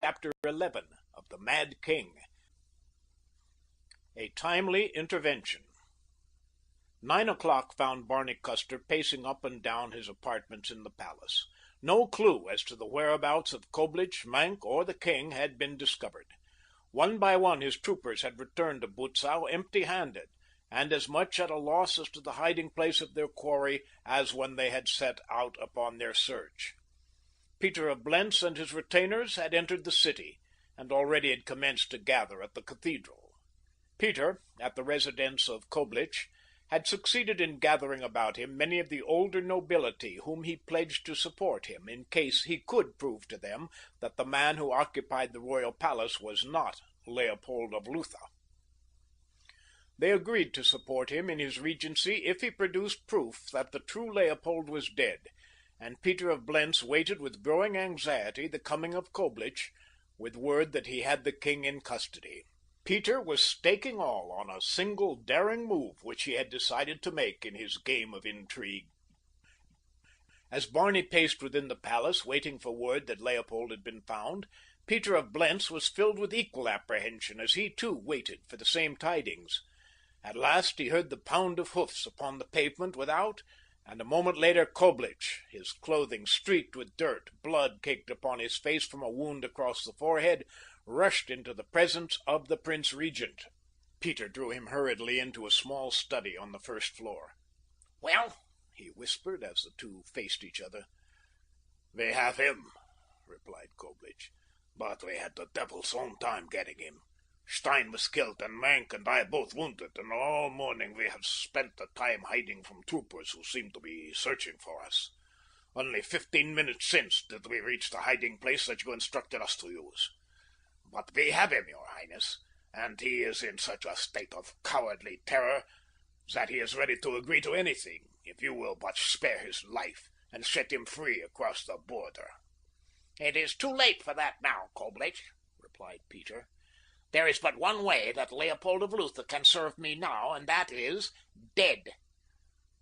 Chapter 11 of The Mad King. A Timely Intervention. 9 o'clock found Barney Custer pacing up and down his apartments in the palace. No clue as to the whereabouts of Koblich, Maenck, or the king had been discovered. One by one his troopers had returned to Butzow empty-handed, and as much at a loss as to the hiding place of their quarry as when they had set out upon their search. Peter of Blentz and his retainers had entered the city, and already had commenced to gather at the cathedral. Peter, at the residence of Koblich, had succeeded in gathering about him many of the older nobility whom he pledged to support him in case he could prove to them that the man who occupied the royal palace was not Leopold of Lutha. They agreed to support him in his regency if he produced proof that the true Leopold was dead, and Peter of Blentz waited with growing anxiety the coming of Koblich, with word that he had the king in custody. Peter was staking all on a single daring move which he had decided to make in his game of intrigue. As Barney paced within the palace, waiting for word that Leopold had been found, Peter of Blentz was filled with equal apprehension as he too waited for the same tidings. At last he heard the pound of hoofs upon the pavement without, and a moment later Koblich, his clothing streaked with dirt, blood caked upon his face from a wound across the forehead, rushed into the presence of the Prince Regent. Peter drew him hurriedly into a small study on the first floor. "Well?" he whispered as the two faced each other. "We have him," replied Koblich, "but we had the devil's own time getting him. Stein was killed and Maenck and I both wounded, and all morning we have spent the time hiding from troopers who seem to be searching for us. Only 15 minutes since did we reach the hiding place that you instructed us to use. But we have him, your highness, and he is in such a state of cowardly terror that he is ready to agree to anything if you will but spare his life and set him free across the border." "It is too late for that now, Koblich," replied Peter. "There is but one way that Leopold of Lutha can serve me now, and that is dead.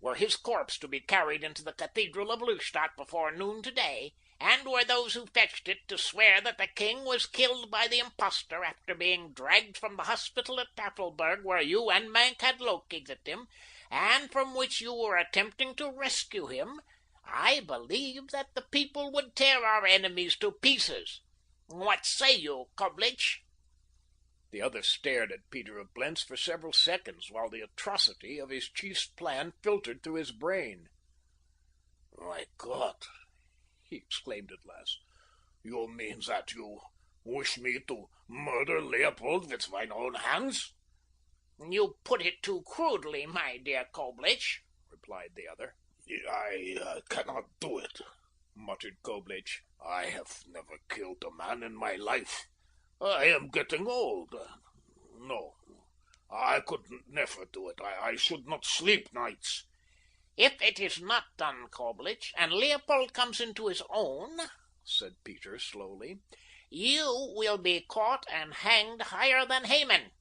Were his corpse to be carried into the cathedral of Lustadt before noon today, and were those who fetched it to swear that the king was killed by the impostor after being dragged from the hospital at Tafelberg where you and Maenck had located him, and from which you were attempting to rescue him, I believe that the people would tear our enemies to pieces. What say you, Koblich?" The other stared at Peter of Blentz for several seconds while the atrocity of his chief's plan filtered through his brain. "My God!" he exclaimed at last. "You mean that you wish me to murder Leopold with my own hands?" "You put it too crudely, my dear Koblich," replied the other. "I cannot do it," muttered Koblich. "I have never killed a man in my life. I am getting old. No, I could never do it. I should not sleep nights." "If it is not done, Koblich, and Leopold comes into his own," said Peter slowly, "you will be caught and hanged higher than Haman.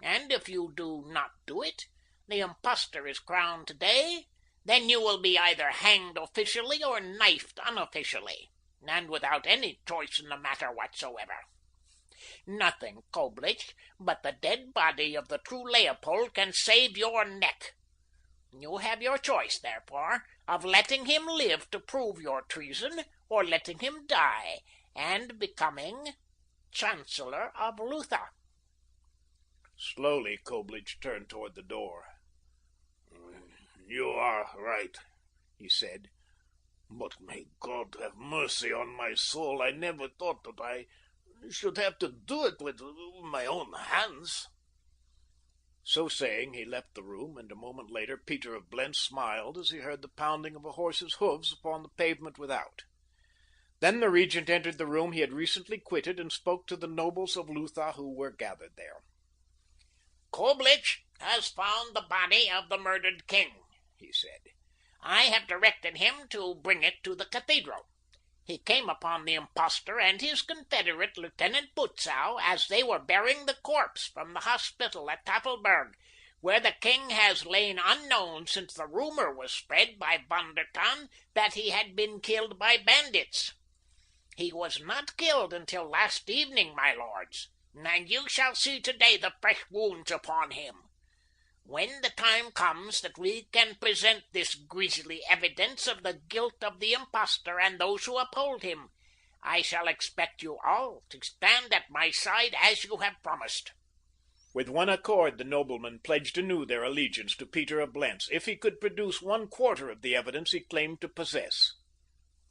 And if you do not do it, the impostor is crowned today, then you will be either hanged officially or knifed unofficially, and without any choice in the matter whatsoever. Nothing, Koblich, but the dead body of the true Leopold can save your neck. You have your choice, therefore, of letting him live to prove your treason, or letting him die, and becoming Chancellor of Lutha." Slowly, Koblich turned toward the door. "You are right," he said. "But may God have mercy on my soul. I never thought that I should have to do it with my own hands." So saying, he left the room, and a moment later Peter of Blentz smiled as he heard the pounding of a horse's hoofs upon the pavement without. Then the regent entered the room he had recently quitted and spoke to the nobles of Lutha who were gathered there. "Koblich has found the body of the murdered king," he said. "I have directed him to bring it to the cathedral. He came upon the impostor and his confederate, Lieutenant Butzow, as they were bearing the corpse from the hospital at Tafelberg, where the king has lain unknown since the rumor was spread by Von der Tann that he had been killed by bandits. He was not killed until last evening, my lords, and you shall see today the fresh wounds upon him. When the time comes that we can present this grisly evidence of the guilt of the impostor and those who uphold him, I shall expect you all to stand at my side as you have promised." With one accord the noblemen pledged anew their allegiance to Peter of Blentz if he could produce 1/4 of the evidence he claimed to possess.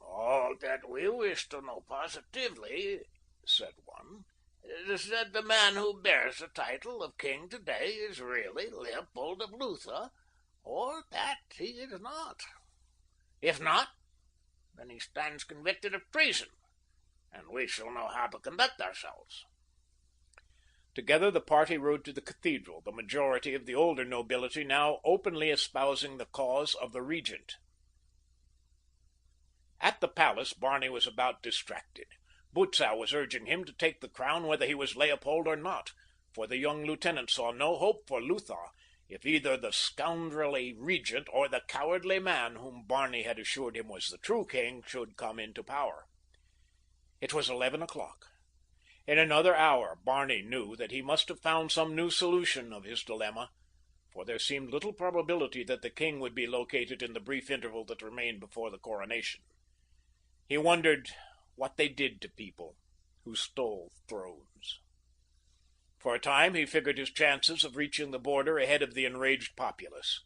"All that we wish to know positively," said one, "is that the man who bears the title of king today is really Leopold of Lutha, or that he is not. If not, then he stands convicted of treason, and we shall know how to conduct ourselves." Together the party rode to the cathedral, the majority of the older nobility now openly espousing the cause of the regent. At the palace Barney was about distracted. Butzow was urging him to take the crown whether he was Leopold or not, for the young lieutenant saw no hope for Lutha if either the scoundrelly regent or the cowardly man whom Barney had assured him was the true king should come into power. It was 11 o'clock. In another hour Barney knew that he must have found some new solution of his dilemma, for there seemed little probability that the king would be located in the brief interval that remained before the coronation. He wondered what they did to people who stole thrones. For a time he figured his chances of reaching the border ahead of the enraged populace.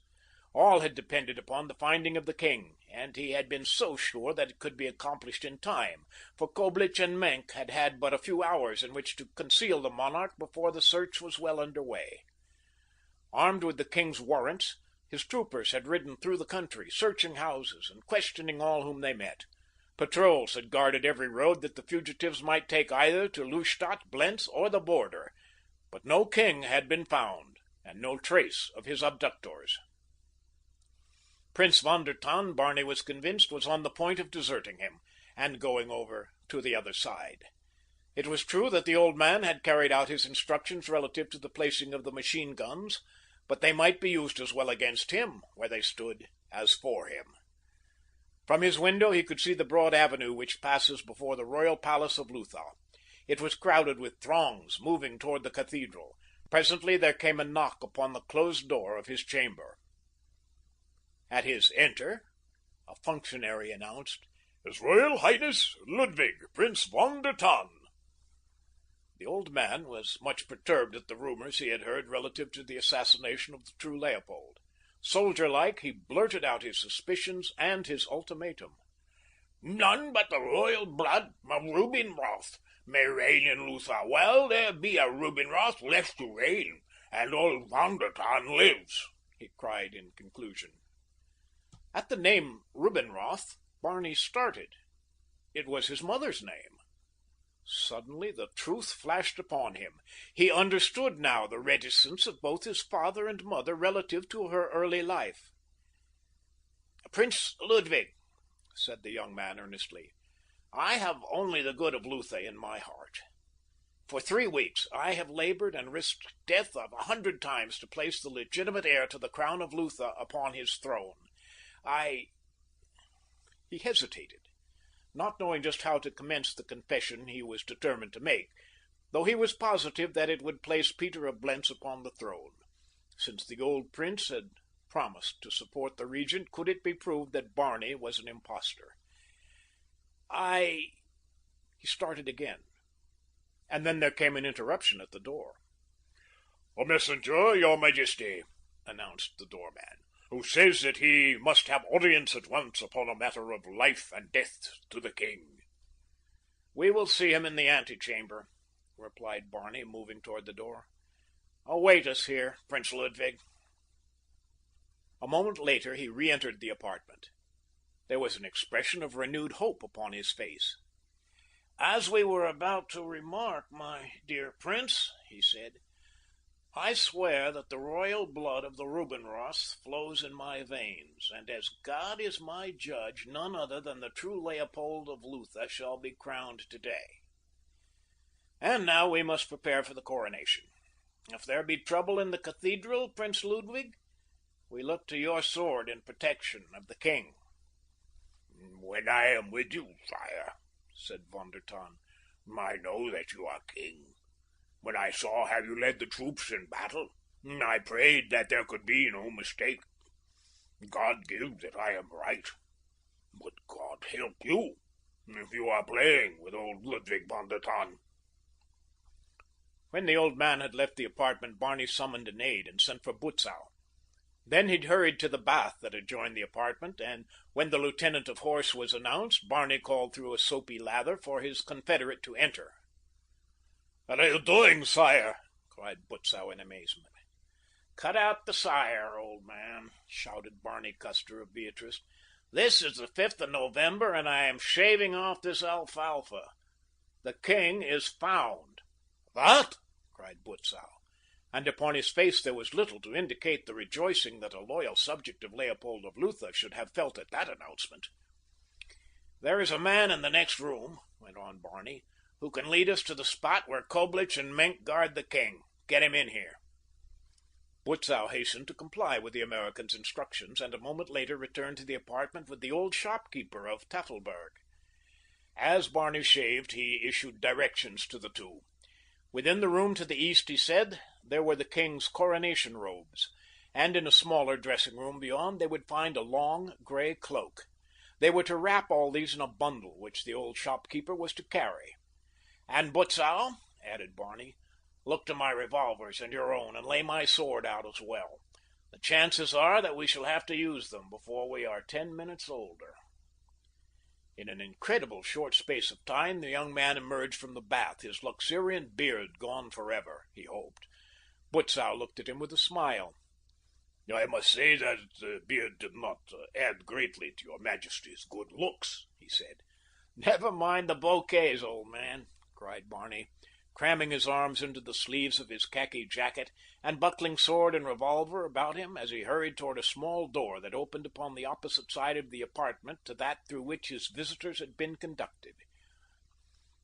All had depended upon the finding of the king, and he had been so sure that it could be accomplished in time, for Koblich and Menk had had but a few hours in which to conceal the monarch before the search was well under way. Armed with the king's warrants, his troopers had ridden through the country, searching houses and questioning all whom they met. Patrols had guarded every road that the fugitives might take either to Lustadt, Blentz, or the border, but no king had been found, and no trace of his abductors. Prince von der Tann, Barney was convinced, was on the point of deserting him, and going over to the other side. It was true that the old man had carried out his instructions relative to the placing of the machine guns, but they might be used as well against him, where they stood, as for him. From his window he could see the broad avenue which passes before the royal palace of Lutha. It was crowded with throngs moving toward the cathedral. Presently there came a knock upon the closed door of his chamber. At his enter, a functionary announced, "His Royal Highness Ludwig, Prince von der Tann." The old man was much perturbed at the rumors he had heard relative to the assassination of the true Leopold. Soldier-like, he blurted out his suspicions and his ultimatum. "None but the royal blood of Rubinroth may reign in Lutha while there be a Rubinroth left to reign, and old von der Tann lives," he cried in conclusion. At the name Rubinroth, Barney started. It was his mother's name. Suddenly the truth flashed upon him. He understood now the reticence of both his father and mother relative to her early life. "Prince Ludwig," said the young man earnestly, "I have only the good of Lutha in my heart. For 3 weeks I have labored and risked death of 100 times to place the legitimate heir to the crown of Lutha upon his throne. He hesitated, not knowing just how to commence the confession he was determined to make, though he was positive that it would place Peter of Blentz upon the throne, since the old prince had promised to support the regent could it be proved that Barney was an impostor. He started again, and then there came an interruption at the door. "A messenger, your majesty," announced the doorman, "who says that he must have audience at once upon a matter of life and death to the king." "We will see him in the antechamber," replied Barney, moving toward the door. "Await us here, Prince Ludwig." A moment later he re-entered the apartment. There was an expression of renewed hope upon his face. "As we were about to remark, my dear prince," he said, "I swear that the royal blood of the Rubinroths flows in my veins, and as God is my judge, none other than the true Leopold of Lutha shall be crowned today. And now we must prepare for the coronation. If there be trouble in the cathedral, Prince Ludwig, we look to your sword in protection of the king." "When I am with you, sire," said Von der Tann. I know that you are king. When I saw how you led the troops in battle, I prayed that there could be no mistake. God give that I am right. But God help you if you are playing with old Ludwig von der Tann. When the old man had left the apartment, Barney summoned an aide and sent for Butzow. Then he hurried to the bath that adjoined the apartment, and when the lieutenant of horse was announced, Barney called through a soapy lather for his confederate to enter. "What are you doing, sire?" cried Butzow in amazement. "Cut out the sire, old man," shouted Barney Custer of Beatrice. "This is the 5th of November, and I am shaving off this alfalfa. The king is found." "What?" cried Butzow, and upon his face there was little to indicate the rejoicing that a loyal subject of Leopold of Lutha should have felt at that announcement. "There is a man in the next room," went on Barney, "who can lead us to the spot where Koblich and Menk guard the king. Get him in here." Butzow hastened to comply with the American's instructions, and a moment later returned to the apartment with the old shopkeeper of Tafelberg. As Barney shaved, he issued directions to the two. Within the room to the east, he said, there were the king's coronation robes, and in a smaller dressing room beyond they would find a long, gray cloak. They were to wrap all these in a bundle, which the old shopkeeper was to carry. "And Butzow," added Barney, "look to my revolvers and your own, and lay my sword out as well. The chances are that we shall have to use them before we are 10 minutes older." In an incredible short space of time, the young man emerged from the bath, his luxuriant beard gone forever, he hoped. Butzow looked at him with a smile. "I must say that the beard did not add greatly to your Majesty's good looks," he said. "Never mind the bouquets, old man," cried Barney, cramming his arms into the sleeves of his khaki jacket and buckling sword and revolver about him as he hurried toward a small door that opened upon the opposite side of the apartment to that through which his visitors had been conducted.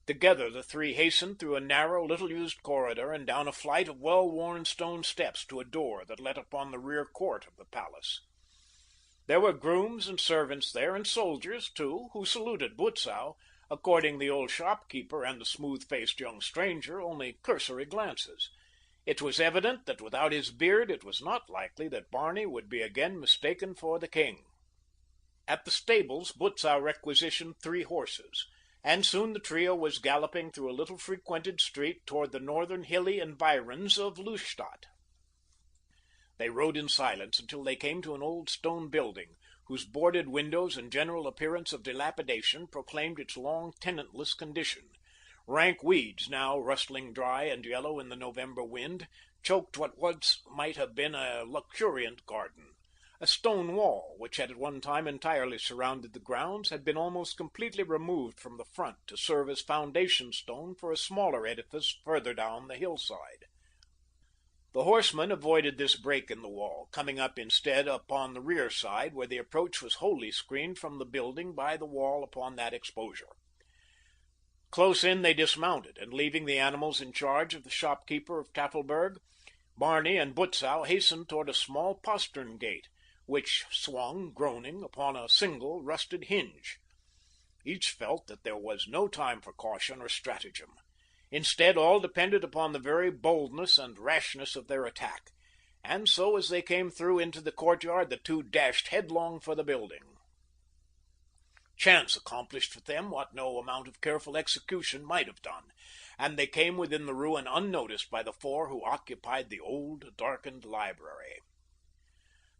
Together the three hastened through a narrow, little-used corridor and down a flight of well-worn stone steps to a door that led upon the rear court of the palace. There were grooms and servants there, and soldiers, too, who saluted Butzow, according the old shopkeeper and the smooth-faced young stranger only cursory glances. It was evident that without his beard it was not likely that Barney would be again mistaken for the king. At the stables Butzow requisitioned 3 horses, and soon the trio was galloping through a little frequented street toward the northern hilly environs of Lustadt. They rode in silence until they came to an old stone building, whose boarded windows and general appearance of dilapidation proclaimed its long tenantless condition. Rank weeds, now rustling dry and yellow in the November wind, choked what once might have been a luxuriant garden. A stone wall, which had at one time entirely surrounded the grounds, had been almost completely removed from the front to serve as foundation stone for a smaller edifice further down the hillside. The horsemen avoided this break in the wall, coming up instead upon the rear side, where the approach was wholly screened from the building by the wall upon that exposure. Close in they dismounted, and leaving the animals in charge of the shopkeeper of Tafelberg, Barney and Butzow hastened toward a small postern gate, which swung, groaning, upon a single rusted hinge. Each felt that there was no time for caution or stratagem. Instead, all depended upon the very boldness and rashness of their attack, and so as they came through into the courtyard, the two dashed headlong for the building. Chance accomplished for them what no amount of careful execution might have done, and they came within the ruin unnoticed by the 4 who occupied the old, darkened library.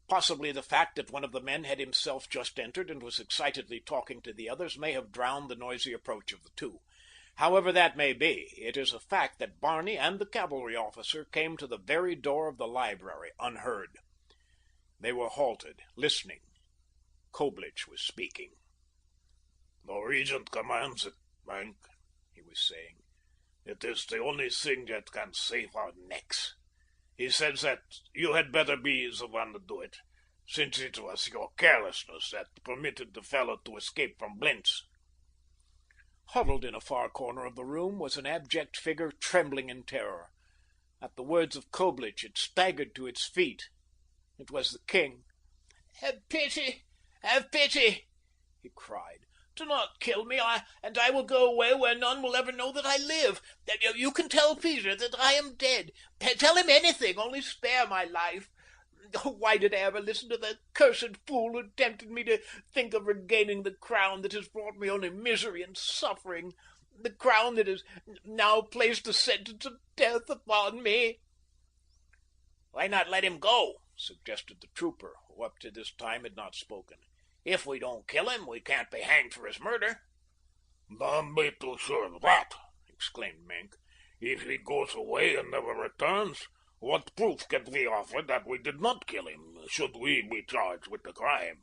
Possibly the fact that one of the men had himself just entered and was excitedly talking to the others may have drowned the noisy approach of the 2. However that may be, it is a fact that Barney and the cavalry officer came to the very door of the library unheard. They were halted, listening. Koblich was speaking. "The Regent commands it, Mank," he was saying. "It is the only thing that can save our necks. He says that you had better be the one to do it, since it was your carelessness that permitted the fellow to escape from Blentz." Huddled in a far corner of the room was an abject figure trembling in terror. At the words of Koblich, it staggered to its feet. It was the king. "Have pity! Have pity!" he cried. Do not kill me, and I will go away where none will ever know that I live. You can tell Peter that I am dead. Tell him anything, only spare my life. Oh, why did I ever listen to that cursed fool who tempted me to think of regaining the crown that has brought me only misery and suffering? The crown that has now placed the sentence of death upon me. Why not let him go? Suggested the trooper, who up to this time had not spoken. If we don't kill him, we can't be hanged for his murder. Don't be too sure of that, exclaimed Maenck. If he goes away and never returns, what proof can we offer that we did not kill him, should we be charged with the crime?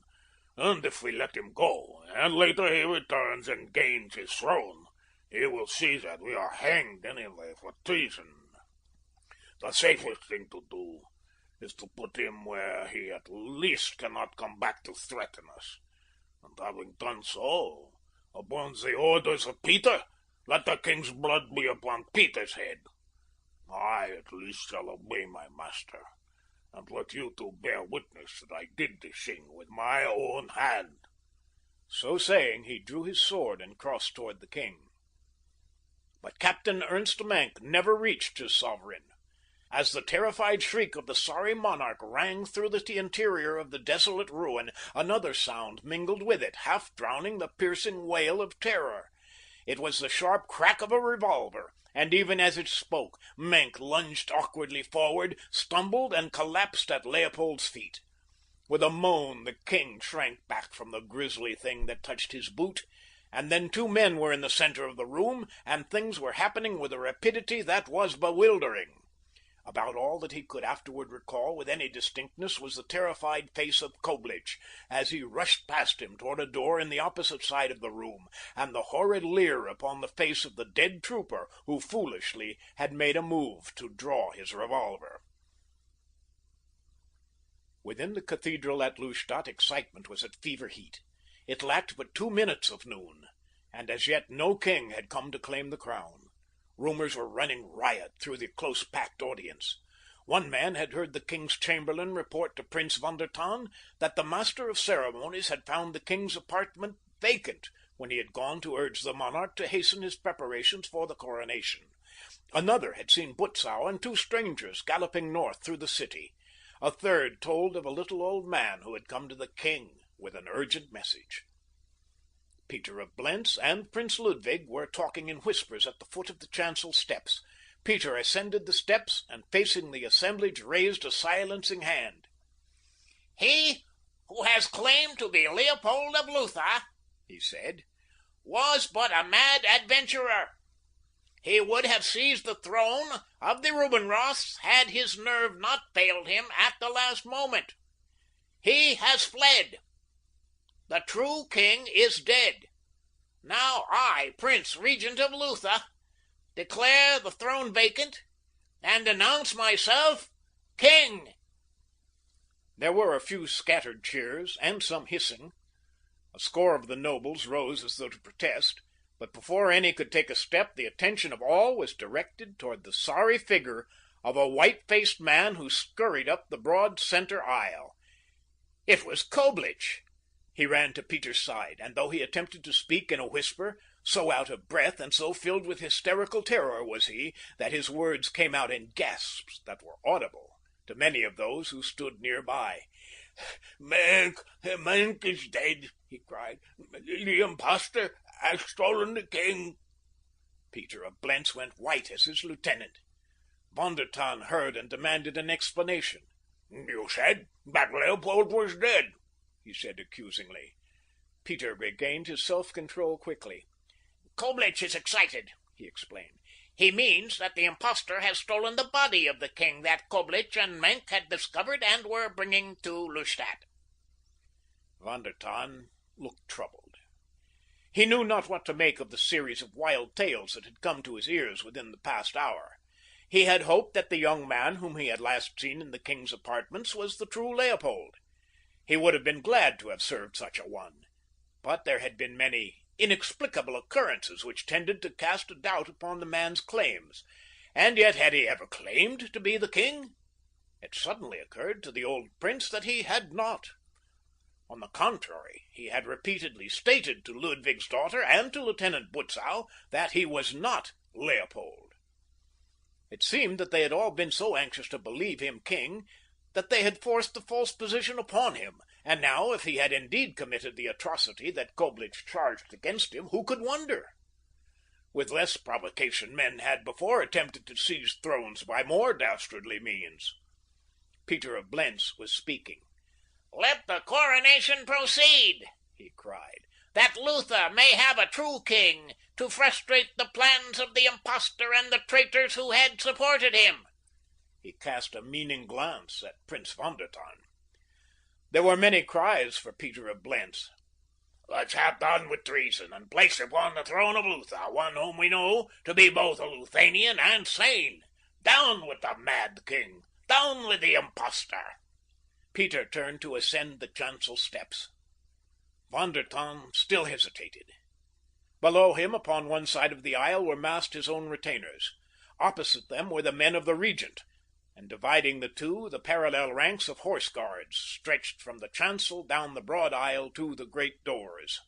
And if we let him go, and later he returns and gains his throne, he will see that we are hanged anyway for treason. The safest thing to do is to put him where he at least cannot come back to threaten us. And having done so, upon the orders of Peter, let the king's blood be upon Peter's head. I at least shall obey my master, and let you two bear witness that I did this thing with my own hand. So saying, he drew his sword and crossed toward the king. But Captain Ernst Maenck never reached his sovereign. As the terrified shriek of the sorry monarch rang through the interior of the desolate ruin, another sound mingled with it, half drowning the piercing wail of terror. It was the sharp crack of a revolver, and even as it spoke, Maenck lunged awkwardly forward, stumbled, and collapsed at Leopold's feet. With a moan, the king shrank back from the grisly thing that touched his boot, and then two men were in the center of the room, and things were happening with a rapidity that was bewildering. About all that he could afterward recall with any distinctness was the terrified face of Koblich as he rushed past him toward a door in the opposite side of the room, and the horrid leer upon the face of the dead trooper who foolishly had made a move to draw his revolver. Within the cathedral at Lustadt, excitement was at fever heat. It lacked but 2 minutes of noon, and as yet no king had come to claim the crown. Rumors were running riot through the close-packed audience. One man had heard the king's chamberlain report to Prince von der Tann that the master of ceremonies had found the king's apartment vacant when he had gone to urge the monarch to hasten his preparations for the coronation. Another had seen Butzow and 2 strangers galloping north through the city. A third told of a little old man who had come to the king with an urgent message. Peter of Blentz and Prince Ludwig were talking in whispers at the foot of the chancel steps. Peter ascended the steps and, facing the assemblage, raised a silencing hand. He who has claimed to be Leopold of Lutha, he said, was but a mad adventurer. He would have seized the throne of the Reubenroths had his nerve not failed him at the last moment. He has fled. The true king is dead. Now I, Prince Regent of Lutha, declare the throne vacant and announce myself king. There were a few scattered cheers and some hissing. A score of the nobles rose as though to protest, but before any could take a step, the attention of all was directed toward the sorry figure of a white-faced man who scurried up the broad center aisle. It was Koblich. He ran to Peter's side, and though he attempted to speak in a whisper, so out of breath and so filled with hysterical terror was he that his words came out in gasps that were audible to many of those who stood nearby. Maenck is dead, he cried. The impostor has stolen the king. Peter of Blentz went white as his lieutenant. Von der Tann heard and demanded an explanation. You said that Leopold was dead, he said accusingly. Peter regained his self-control quickly. Koblich is excited, he explained. He means that the impostor has stolen the body of the king that Koblich and Maenck had discovered and were bringing to Lustadt. Von der Tann looked troubled. He knew not what to make of the series of wild tales that had come to his ears within the past hour. He had hoped that the young man whom he had last seen in the king's apartments was the true Leopold. He would have been glad to have served such a one, but there had been many inexplicable occurrences which tended to cast a doubt upon the man's claims. And yet had he ever claimed to be the king? It suddenly occurred to the old prince that he had not. On the contrary, he had repeatedly stated to Ludwig's daughter and to Lieutenant Butzow that he was not Leopold. It seemed that they had all been so anxious to believe him king that they had forced the false position upon him, and now, if he had indeed committed the atrocity that Koblich charged against him, who could wonder? With less provocation, men had before attempted to seize thrones by more dastardly means. Peter of Blentz was speaking. "Let the coronation proceed," he cried, "that Luther may have a true king to frustrate the plans of the impostor and the traitors who had supported him." He cast a meaning glance at Prince von der Tann. There were many cries for Peter of Blentz. "Let's have done with treason, and place upon the throne of Luther one whom we know to be both a Luthanian and sane. Down with the mad king! Down with the impostor!" Peter turned to ascend the chancel steps. Von der Tann still hesitated. Below him, upon one side of the aisle, were massed his own retainers. Opposite them were the men of the Regent, and dividing the two, the parallel ranks of horse guards stretched from the chancel down the broad aisle to the great doors.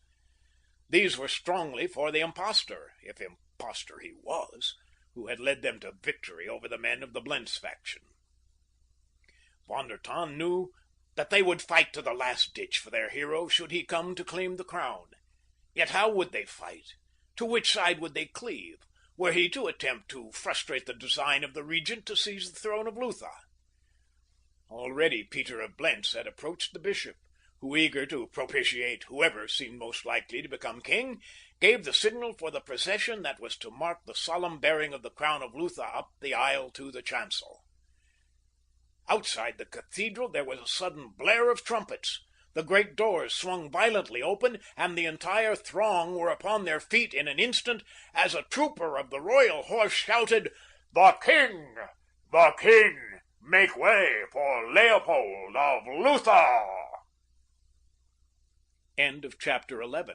These were strongly for the impostor, if impostor he was, who had led them to victory over the men of the Blentz faction. Von der Tann knew that they would fight to the last ditch for their hero should he come to claim the crown. Yet how would they fight? To which side would they cleave, were he to attempt to frustrate the design of the Regent to seize the throne of Luther? Already Peter of Blentz had approached the bishop, who, eager to propitiate whoever seemed most likely to become king, gave the signal for the procession that was to mark the solemn bearing of the crown of Luther up the aisle to the chancel. Outside the cathedral there was a sudden blare of trumpets. The great doors swung violently open, and the entire throng were upon their feet in an instant as a trooper of the royal horse shouted, "The king! The king! Make way for Leopold of Luther!" End of chapter 11.